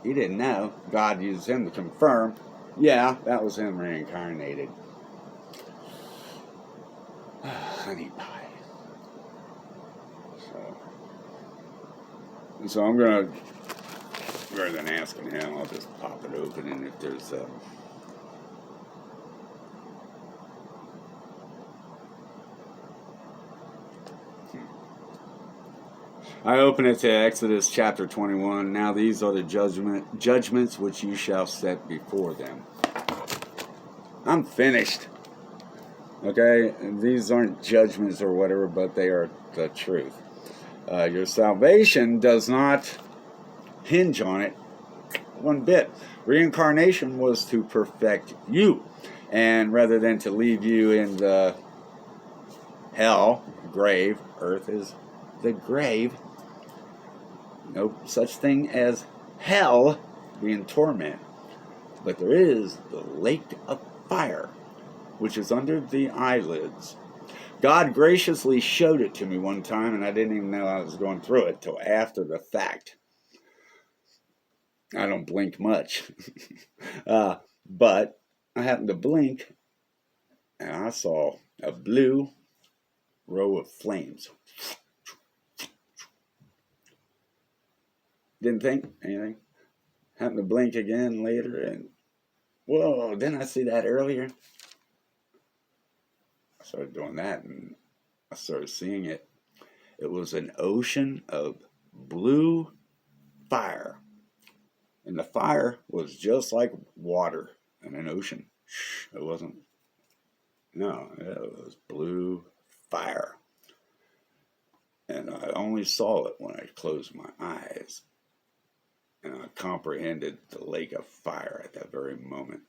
He didn't know. God used him to confirm. Yeah, that was him reincarnated. Honey pie. So I'm going to, rather than asking him, I'll just pop it open, and if there's I open it to Exodus chapter 21. Now these are the judgments which you shall set before them. I'm finished. Okay? And these aren't judgments or whatever, but they are the truth. Your salvation does not hinge on it one bit. Reincarnation was to perfect you. And rather than to leave you in the hell, grave, earth is the grave, no such thing as hell being torment. But there is the lake of fire, which is under the eyelids. God graciously showed it to me one time, and I didn't even know I was going through it till after the fact. I don't blink much. But I happened to blink, and I saw a blue row of flames. Didn't think anything. Happened to blink again later, and whoa, didn't I see that earlier? I started doing that, and I started seeing it. It was an ocean of blue fire. And the fire was just like water in an ocean. It wasn't, no, it was blue fire. And I only saw it when I closed my eyes. And I comprehended the lake of fire at that very moment.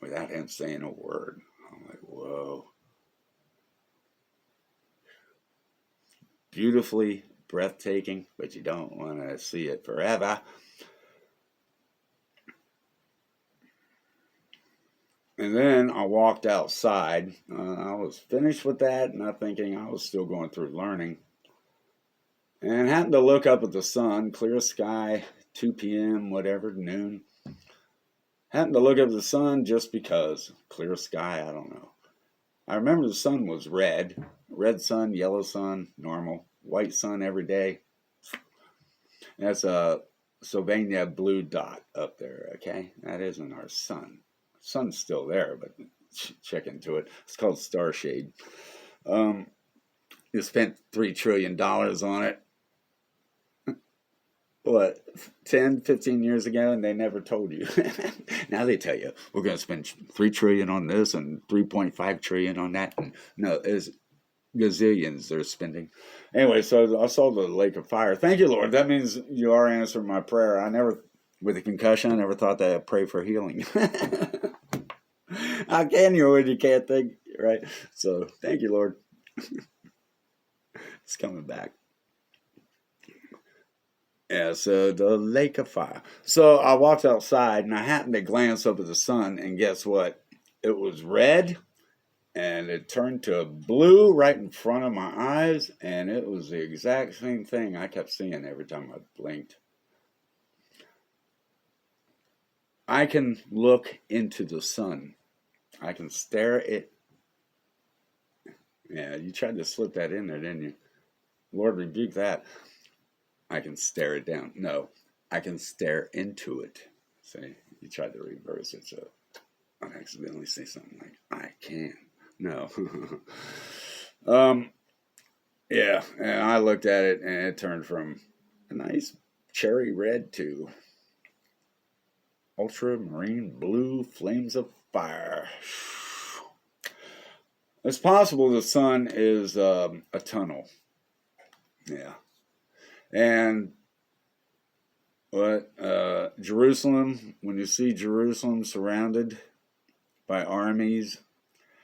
without him saying a word. I'm like, whoa. Beautifully breathtaking, but you don't want to see it forever. And then I walked outside. I was finished with that, not thinking I was still going through learning. And happened to look up at the sun, clear sky, 2 p.m., whatever, noon. Happened to look up at the sun just because. Clear sky, I don't know. I remember the sun was red. Red sun, yellow sun, normal. White sun every day. That's a Sylvania blue dot up there, okay? That isn't our sun. Sun's still there, but check into it. It's called Starshade. You spent $3 trillion on it. What, 10, 15 years ago, and they never told you. Now they tell you, we're going to spend $3 trillion on this and $3.5 trillion on that. And no, it's gazillions they're spending. Anyway, so I saw the lake of fire. Thank you, Lord. That means you are answering my prayer. I never, with a concussion, I never thought that I'd pray for healing. How can you when you can't think, right? So thank you, Lord. It's coming back. Yeah, so the lake of fire. So I walked outside and I happened to glance up at the sun, and guess what? It was red and it turned to blue right in front of my eyes, and it was the exact same thing I kept seeing every time I blinked. I can look into the sun. I can stare at it. Yeah, you tried to slip that in there, didn't you? Lord, rebuke that. I can stare it down. No, I can stare into it. See, you tried to reverse it, so I accidentally say something like, I can. No. Yeah, and I looked at it, and it turned from a nice cherry red to ultramarine blue flames of fire. It's possible the sun is a tunnel. Yeah. And Jerusalem, when you see Jerusalem surrounded by armies,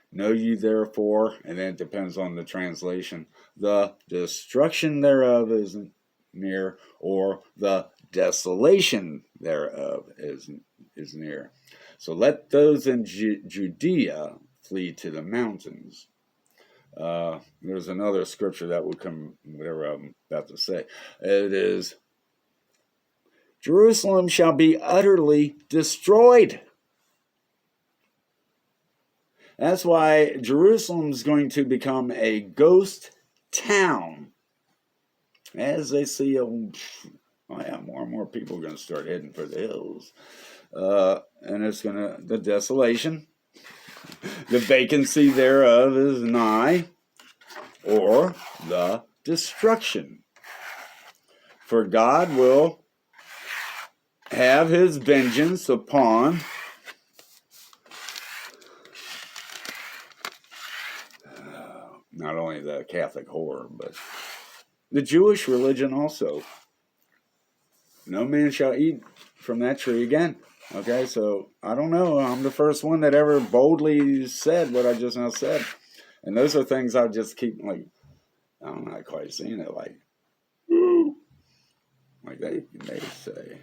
know you therefore, and then it depends on the translation, the destruction thereof is near, or the desolation thereof is near. So let those in Judea flee to the mountains. There's another scripture that would come, whatever I'm about to say. It is, Jerusalem shall be utterly destroyed. That's why Jerusalem is going to become a ghost town. As they see, more and more people are going to start heading for the hills. And it's going to, the desolation, the vacancy thereof is nigh, or the destruction. For God will have his vengeance upon not only the Catholic whore, but the Jewish religion also. No man shall eat from that tree again. Okay, so I don't know. I'm the first one that ever boldly said what I just now said. And those are things I just keep, like, I'm not quite seeing it like, woo. Like they say,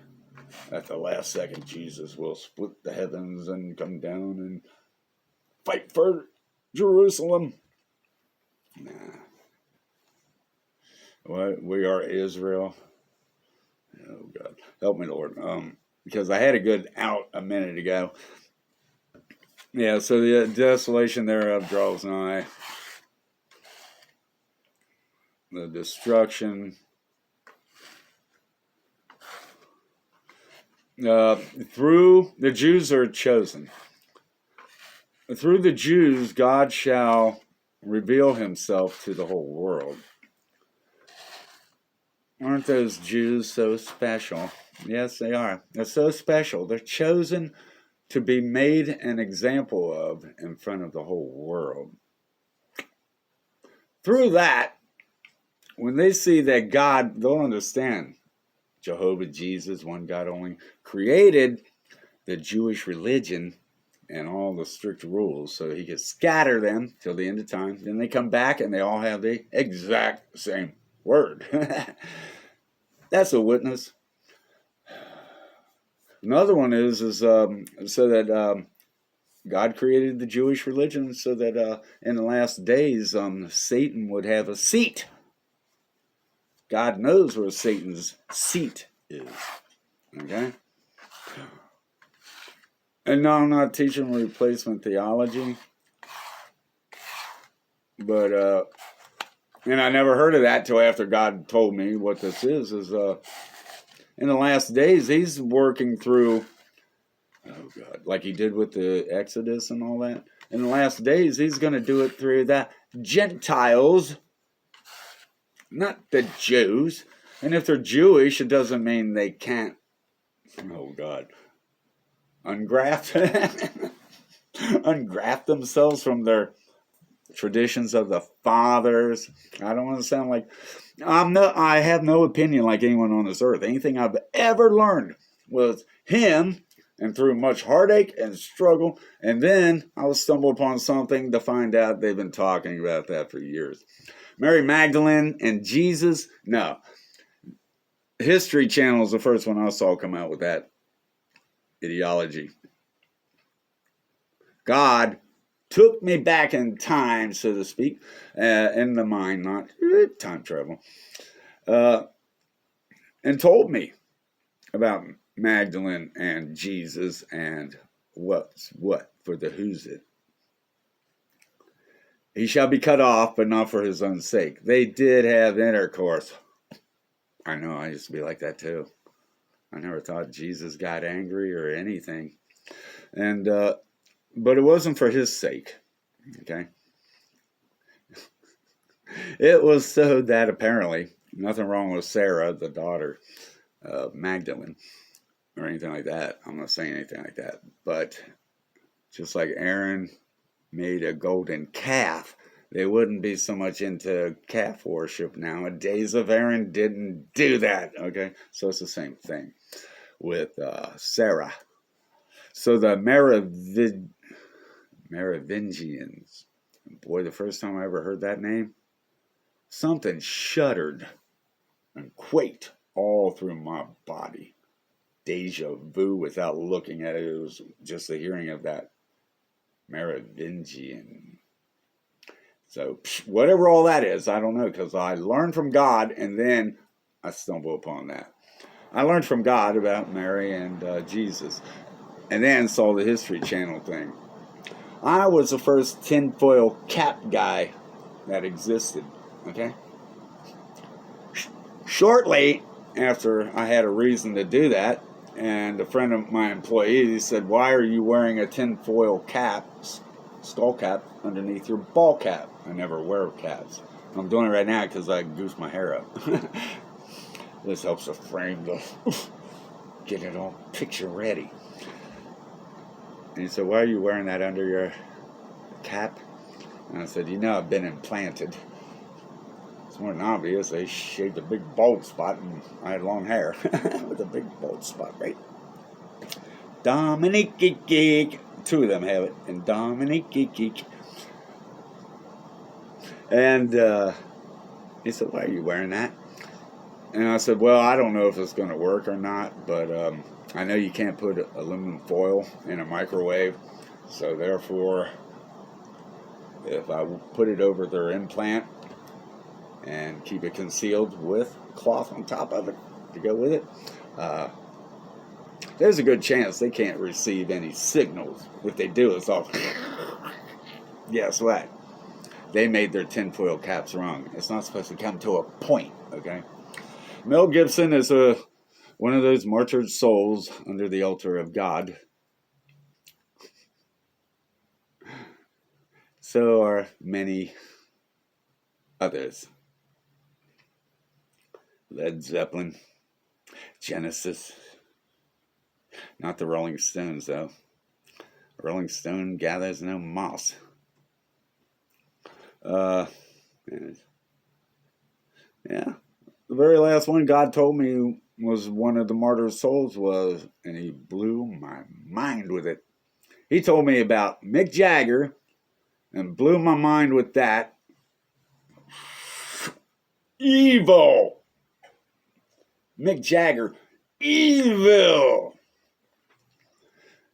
at the last second, Jesus will split the heavens and come down and fight for Jerusalem. Nah. What? We are Israel. Oh, God. Help me, Lord. Because I had a good out a minute ago. Yeah, so the desolation thereof draws nigh. The destruction. Through the Jews are chosen. Through the Jews, God shall reveal himself to the whole world. Aren't those Jews so special? Yes, they are. They're so special. They're chosen to be made an example of in front of the whole world. Through that, when they see that God, they'll understand Jehovah, Jesus, one God only, created the Jewish religion and all the strict rules so he could scatter them till the end of time. Then they come back and they all have the exact same word. That's a witness. Another one is so that God created the Jewish religion so that in the last days Satan would have a seat. God knows where Satan's seat is. Okay? And no, I'm not teaching replacement theology. But, and I never heard of that till after God told me what this is in the last days, he's working through, oh God, like he did with the Exodus and all that. In the last days, he's going to do it through the Gentiles, not the Jews. And if they're Jewish, it doesn't mean they can't, oh God, ungraft themselves from their traditions of the fathers. I don't want to sound like I have no opinion like anyone on this earth. Anything I've ever learned was him, and through much heartache and struggle, and then I will stumble upon something to find out they've been talking about that for years. Mary Magdalene and Jesus, no. History Channel is the first one I saw come out with that ideology. God took me back in time, so to speak, in the mind, not time travel, and told me about Magdalene and Jesus and what's what for the who's it. He shall be cut off, but not for his own sake. They did have intercourse. I know, I used to be like that too. I never thought Jesus got angry or anything. And, but it wasn't for his sake, okay? It was so that apparently, nothing wrong with Sarah, the daughter of Magdalene, or anything like that. I'm not saying anything like that. But just like Aaron made a golden calf, they wouldn't be so much into calf worship nowadays if Aaron didn't do that, okay? So it's the same thing with Sarah. So the Merovingians, boy, the first time I ever heard that name, something shuddered and quaked all through my body. Deja vu without looking at it. It was just the hearing of that Merovingian. So whatever all that is, I don't know, because I learned from God and then I stumbled upon that. I learned from God about Mary and Jesus and then saw the History Channel thing. I was the first tinfoil cap guy that existed, okay? Shortly after I had a reason to do that, and a friend of my employees said, "Why are you wearing a tinfoil cap, skull cap, underneath your ball cap?" I never wear caps. I'm doing it right now because I goose my hair up. This helps to frame the, get it all picture ready. And he said, "Why are you wearing that under your cap?" And I said, "I've been implanted." It's more than obvious. They shaved a big bald spot, and I had long hair with a big bald spot, right? Dominique Geek. Two of them have it, and Dominique Geek. And he said, "Why are you wearing that?" And I said, "Well, I don't know if it's going to work or not, but I know you can't put aluminum foil in a microwave, so therefore, if I put it over their implant and keep it concealed with cloth on top of it to go with it, there's a good chance they can't receive any signals. If they do, it's all..." Guess what? They made their tinfoil caps wrong. It's not supposed to come to a point, okay? Mel Gibson is one of those martyred souls under the altar of God. So are many others. Led Zeppelin, Genesis. Not the Rolling Stones, though. Rolling Stone gathers no moss. Yeah. The very last one God told me was one of the martyr souls was, and he blew my mind with it. He told me about Mick Jagger and blew my mind with that. Evil. Mick Jagger. Evil.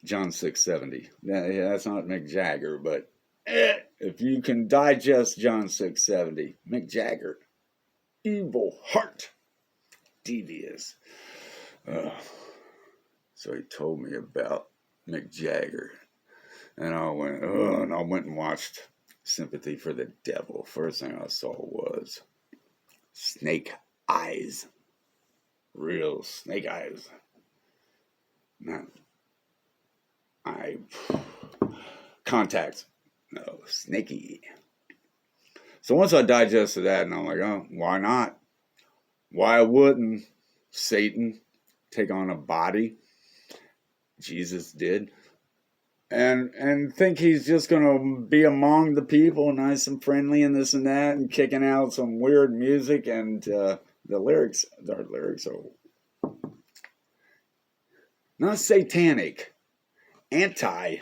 John 6:70. Yeah, that's not Mick Jagger, but if you can digest John 6:70, Mick Jagger. Evil heart. Devious. So he told me about Mick Jagger. And I went, and I went and watched Sympathy for the Devil. First thing I saw was snake eyes. Real snake eyes. Not contacts. No, snaky. So once I digested that, and I'm like, oh, why not? Why wouldn't Satan take on a body? Jesus did. And think he's just going to be among the people, nice and friendly and this and that, and kicking out some weird music, and the lyrics are not satanic, anti,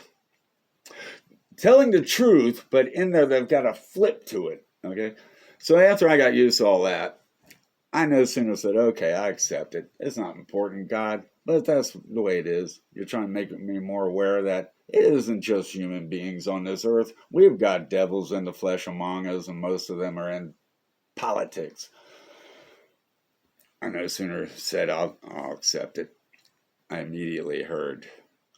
telling the truth, but in there they've got a flip to it, okay? So after I got used to all that, I no sooner said, okay, I accept it. It's not important, God, but that's the way it is. You're trying to make me more aware that it isn't just human beings on this earth. We've got devils in the flesh among us, and most of them are in politics. I no sooner said, I'll accept it. I immediately heard,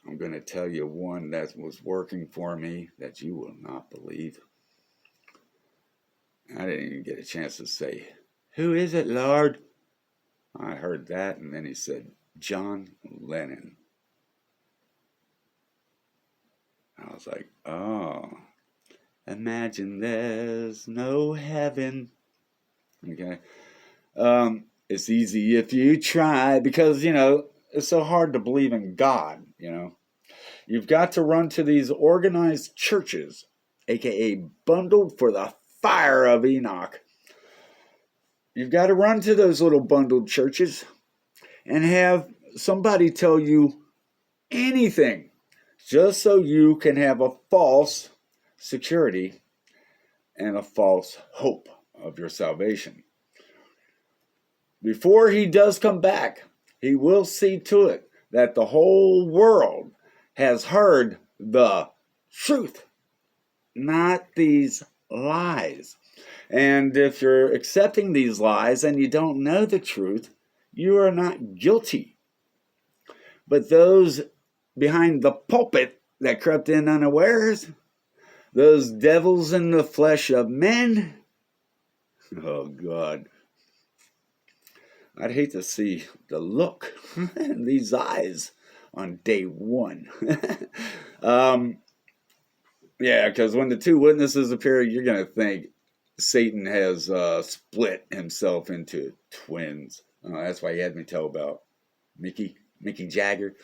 I'm going to tell you one that was working for me that you will not believe. I didn't even get a chance to say, who is it, Lord? I heard that, and then he said, John Lennon. I was like, oh, imagine there's no heaven. Okay. It's easy if you try, because, it's so hard to believe in God, You've got to run to these organized churches, aka bundled for the fire of Enoch. You've got to run to those little bundled churches and have somebody tell you anything just so you can have a false security and a false hope of your salvation. Before he does come back, he will see to it that the whole world has heard the truth, not these lies. And if you're accepting these lies and you don't know the truth, you are not guilty. But those behind the pulpit that crept in unawares, those devils in the flesh of men, oh God, I'd hate to see the look in these eyes on day one. Yeah, because when the two witnesses appear, you're going to think Satan has split himself into twins. That's why he had me tell about Mickey Jagger.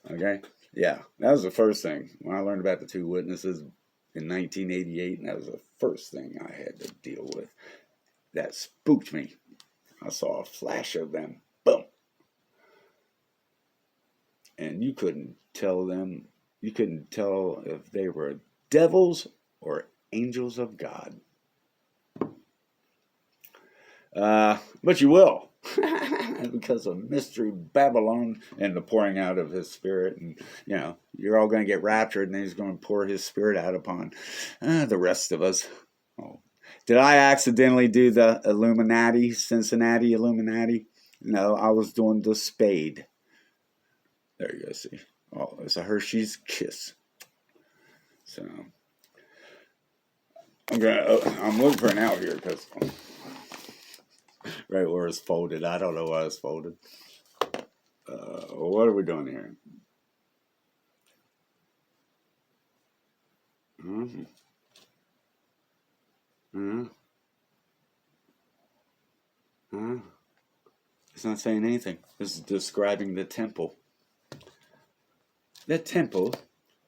Okay? Yeah, that was the first thing. When I learned about the two witnesses in 1988, and that was the first thing I had to deal with. That spooked me. I saw a flash of them. Boom. And you couldn't tell if they were devils or angels of God. But you will. Because of Mystery Babylon and the pouring out of his spirit. And, you're all going to get raptured, and then he's going to pour his spirit out upon the rest of us. Oh. Did I accidentally do the Illuminati, Cincinnati Illuminati? No, I was doing the spade. There you go, see. Oh, it's a Hershey's Kiss. So, I'm looking for an out here, because right where it's folded. I don't know why it's folded. What are we doing here? Mm-hmm. It's not saying anything. This is describing the temple. The temple,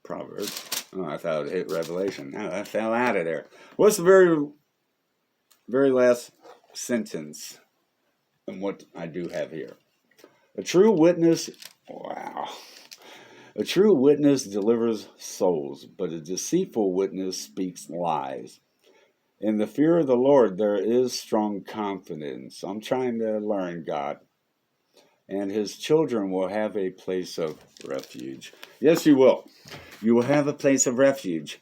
Proverbs. Oh, I thought it hit Revelation. No, I fell out of there. What's the very, very last sentence and what I do have here? A true witness, wow. A true witness delivers souls, but a deceitful witness speaks lies. In the fear of the Lord, there is strong confidence. I'm trying to learn God. And his children will have a place of refuge. Yes, you will. You will have a place of refuge.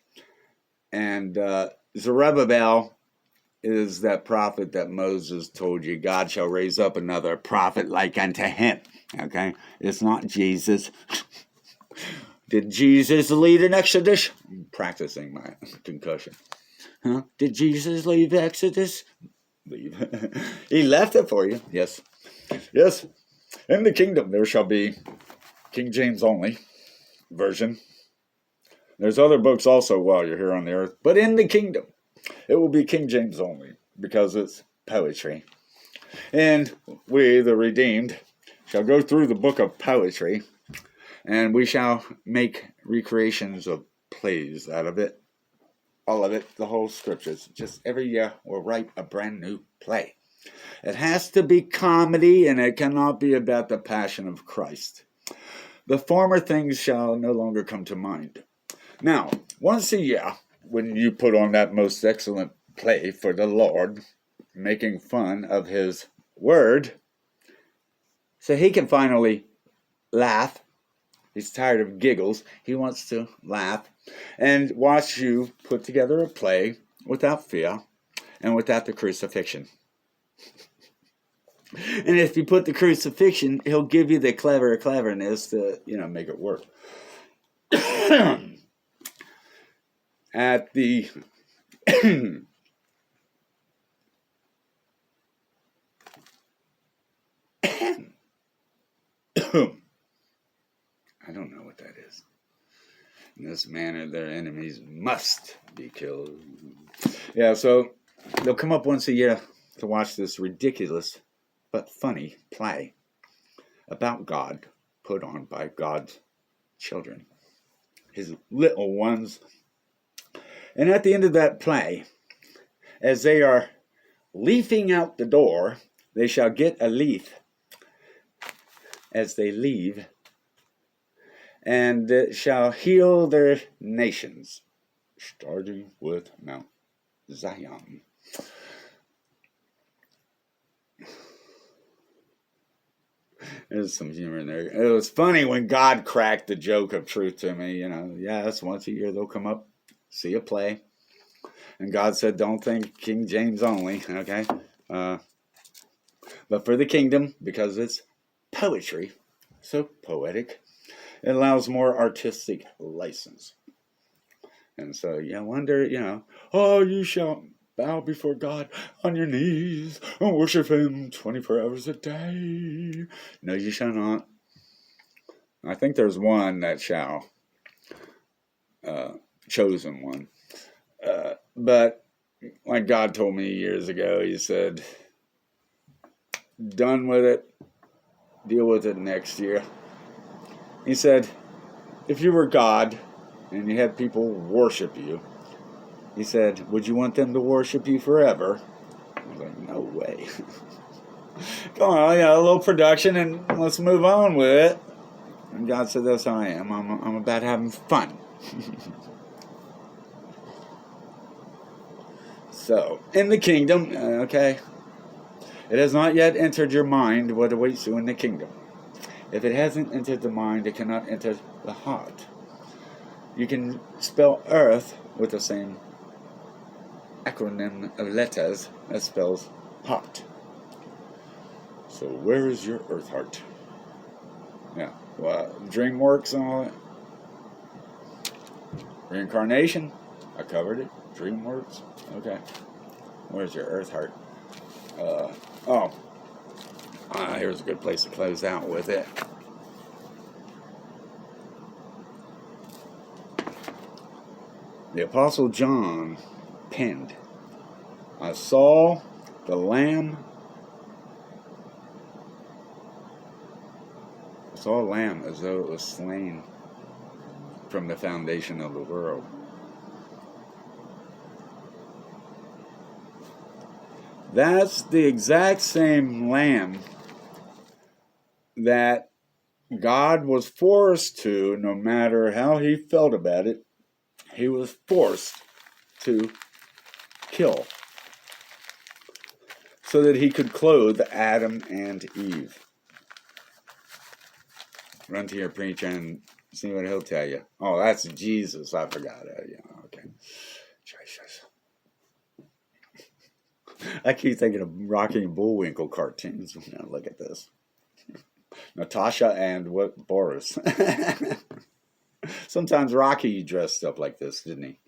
And Zerubbabel is that prophet that Moses told you, God shall raise up another prophet like unto him. Okay? It's not Jesus. Did Jesus lead an exodus? I'm practicing my concussion. Huh? Did Jesus leave Exodus? Leave. He left it for you. Yes. Yes. In the kingdom there shall be King James only version. There's other books also while you're here on the earth. But in the kingdom, it will be King James only because it's poetry. And we, the redeemed, shall go through the book of poetry, and we shall make recreations of plays out of it. All of it, the whole scriptures. Just every year we'll write a brand new play. It has to be comedy, and it cannot be about the passion of Christ. The former things shall no longer come to mind. Now, once a year, when you put on that most excellent play for the Lord, making fun of his word, so he can finally laugh. He's tired of giggles. He wants to laugh and watch you put together a play without fear and without the crucifixion. And if you put the crucifixion, he'll give you the cleverness to, make it work. At the I don't know what that is. In this manner, their enemies must be killed. Yeah, so they'll come up once a year to watch this ridiculous but funny play about God put on by God's children, his little ones. And at the end of that play, as they are leafing out the door, they shall get a leaf as they leave, and it shall heal their nations, starting with Mount Zion. There's some humor in there. It was funny when God cracked the joke of truth to me. Yes, once a year they'll come up, see a play. And God said, don't think King James only, okay? But for the kingdom, because it's poetry, so poetic, it allows more artistic license. And so you wonder, you shall bow before God on your knees and worship him 24 hours a day. No, you shall not. I think there's one that shall, chosen one. But like God told me years ago, he said, done with it, deal with it next year. He said, if you were God and you had people worship you, he said, would you want them to worship you forever? I was like, no way. Come on, a little production and let's move on with it. And God said, that's how I am. I'm about having fun. So, in the kingdom, okay, it has not yet entered your mind what awaits you in the kingdom. If it hasn't entered the mind, it cannot enter the heart. You can spell earth with the same acronym of letters that spells heart. So where is your earth heart? Yeah, well, DreamWorks and all that. Reincarnation, I covered it. DreamWorks, okay. Where's your earth heart? Here's a good place to close out with it. The Apostle John penned, I saw the Lamb. I saw a lamb as though it was slain from the foundation of the world. That's the exact same lamb that God was forced to, no matter how he felt about it, he was forced to kill so that he could clothe Adam and Eve. Run to your preacher and see what he'll tell you. Oh, that's Jesus. I forgot it. Yeah, okay. I keep thinking of Rocky and Bullwinkle cartoons. Now look at this. Natasha and what Boris. Sometimes Rocky dressed up like this, didn't he?